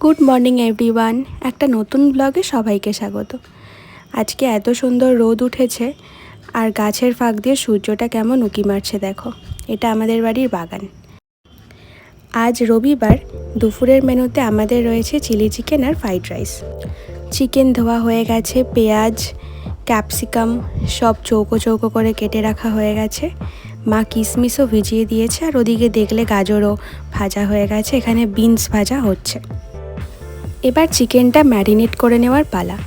Good morning everyone, একটা নতুন ব্লগে সবাইকে স্বাগত। আজকে এত সুন্দর রোদ উঠেছে আর গাছের ফাঁক দিয়ে সূর্যটা কেমন উঁকি মারছে দেখো। এটা আমাদের বাড়ির বাগান। আজ রবিবার, দুপুরের মেনুতে আমাদের রয়েছে চিলি চিকেন আর ফ্রাইড রাইস। চিকেন ধোয়া হয়ে গেছে, পেঁয়াজ ক্যাপসিকাম সব চৌকো চৌকো করে কেটে রাখা হয়ে গেছে। মা কিশমিশও ভিজিয়ে দিয়েছে আর ওদিকে দেখলে গাজরও ভাজা হয়ে গেছে। এখানে বিনস ভাজা হচ্ছে। এবার চিকেনটা ম্যারিনেট করে নেওয়ার পালা।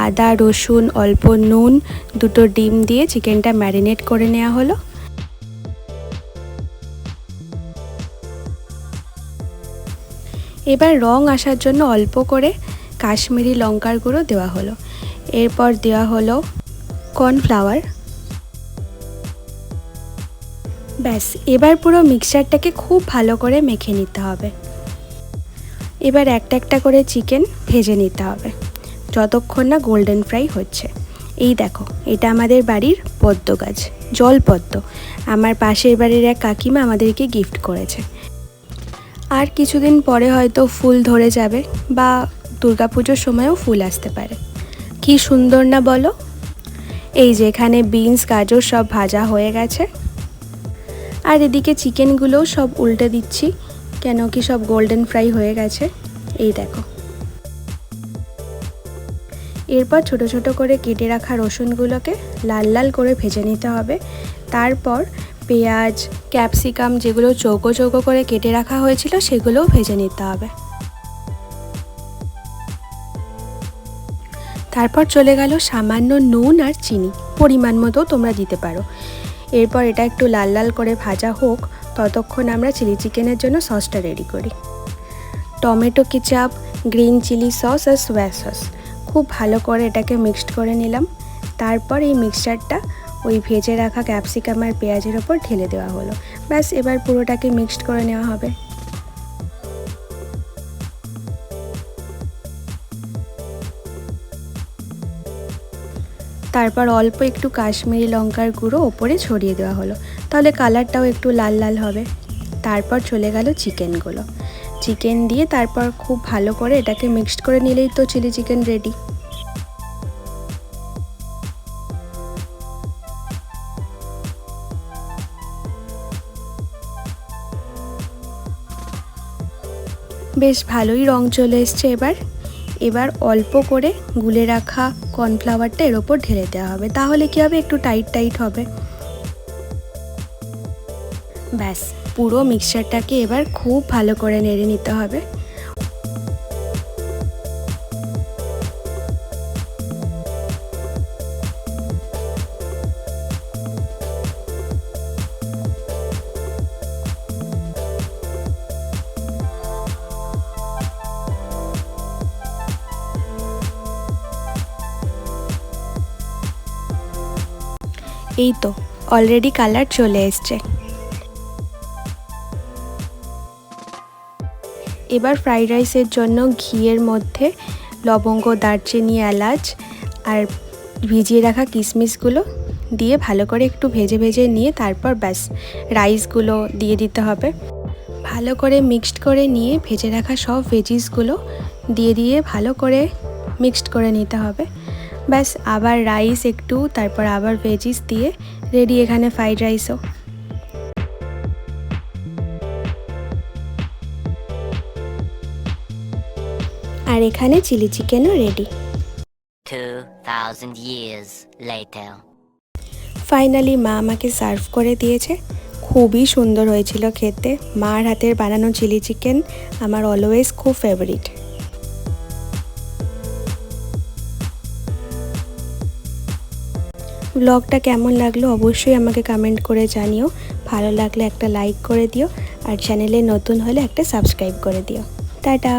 আদা রসুন অল্প নুন দুটো ডিম দিয়ে চিকেনটা ম্যারিনেট করে নেওয়া হলো। এবার রং আসার জন্য অল্প করে কাশ্মীরি লঙ্কার গুঁড়ো দেওয়া হলো। এরপর দেওয়া হলো কর্নফ্লাওয়ার। ব্যাস, এবার পুরো মিক্সচারটাকে খুব ভালো করে মেখে নিতে হবে। এবার একটা একটা করে চিকেন ভেজে নিতে হবে যতক্ষণ না গোল্ডেন ফ্রাই হচ্ছে। এই দেখো, এটা আমাদের বাড়ির পদ্ম গাছ, জল পদ্ম। আমার পাশের বাড়ির এক কাকিমা আমাদেরকে গিফট করেছে। আর কিছুদিন পরে হয়তো ফুল ধরে যাবে বা দুর্গাপুজোর সময়ও ফুল আসতে পারে। কি সুন্দর না বলো? এই যে এখানে বিনস গাজর সব ভাজা হয়ে গেছে আর এদিকে চিকেনগুলোও সব উল্টে দিচ্ছি কেন কি সব গোল্ডেন ফ্রাই হয়ে গেছে। এই দেখো, এরপর ছোট ছোট করে কেটে রাখা রসুনগুলোকে লাল লাল করে ভেজে নিতে হবে। তারপর পেঁয়াজ ক্যাপসিকাম যেগুলো চৌকো চৌকো করে কেটে রাখা হয়েছিল সেগুলোও ভেজে নিতে হবে। তারপর চলে গেল সামান্য নুন আর চিনি, পরিমাণ মতো তোমরা দিতে পারো। এরপর এটা একটু লাল লাল করে ভাজা হোক, ততক্ষণ আমরা চিলি চিকেনের জন্য সসটা রেডি করি। Tomato ketchup, green chilli sauce আর সোয়া সস খুব ভালো করে এটাকে মিক্সড করে নিলাম। তারপর এই মিক্সচারটা ওই ভেজে রাখা ক্যাপসিকাম আর পেঁয়াজের ওপর ঢেলে দেওয়া হলো। ব্যাস, এবার পুরোটাকে মিক্সড করে নেওয়া হবে। তারপর অল্প একটু কাশ্মীরি লঙ্কার গুঁড়ো ওপরে ছড়িয়ে দেওয়া হলো, তাহলে কালারটাও একটু লাল লাল হবে। তারপর চলে গেল চিকেনগুলো। চিকেন দিয়ে তারপর খুব ভালো করে এটাকে মিক্সড করে নিলেই তো চিলি চিকেন রেডি। বেশ ভালোই রং চলে এসছে। এবার অল্প করে গুলে রাখা কর্নফ্লাওয়ারটা এর ওপর ঢেলে দেওয়া হবে, তাহলে কি হবে, একটু টাইট টাইট হবে। ব্যাস, পুরো মিক্সচারটাকে এবার খুব ভালো করে নেড়ে নিতে হবে। এই তো অলরেডি কালার চলে এসছে। এবার ফ্রাইড রাইসের জন্য ঘিয়ের মধ্যে লবঙ্গ দারচিনি এলাচ আর ভিজিয়ে রাখা কিশমিশগুলো দিয়ে ভালো করে একটু ভেজে ভেজে নিয়ে তারপর ব্যাস রাইসগুলো দিয়ে দিতে হবে। ভালো করে মিক্সড করে নিয়ে ভেজে রাখা সব ভেজিসগুলো দিয়ে ভালো করে মিক্সড করে নিতে হবে। ব্যাস, আবার রাইস একটু, তারপর আবার ভেজিস দিয়ে রেডি এখানে ফ্রাইড রাইসও। আর এখানে চিলি চিকেনও রেডি। 2000 years later. ফাইনালি মা আমাকে সার্ভ করে দিয়েছে। খুবই সুন্দর হয়েছিল খেতে। মার হাতের বানানো চিলি চিকেন আমার অলওয়েজ খুব ফেভারিট। ব্লগটা কেমন লাগলো অবশ্যই আমাকে কমেন্ট করে জানিও। ভালো লাগলে একটা লাইক করে দিও আর চ্যানেলে নতুন হলে একটা সাবস্ক্রাইব করে দিও। টাটা।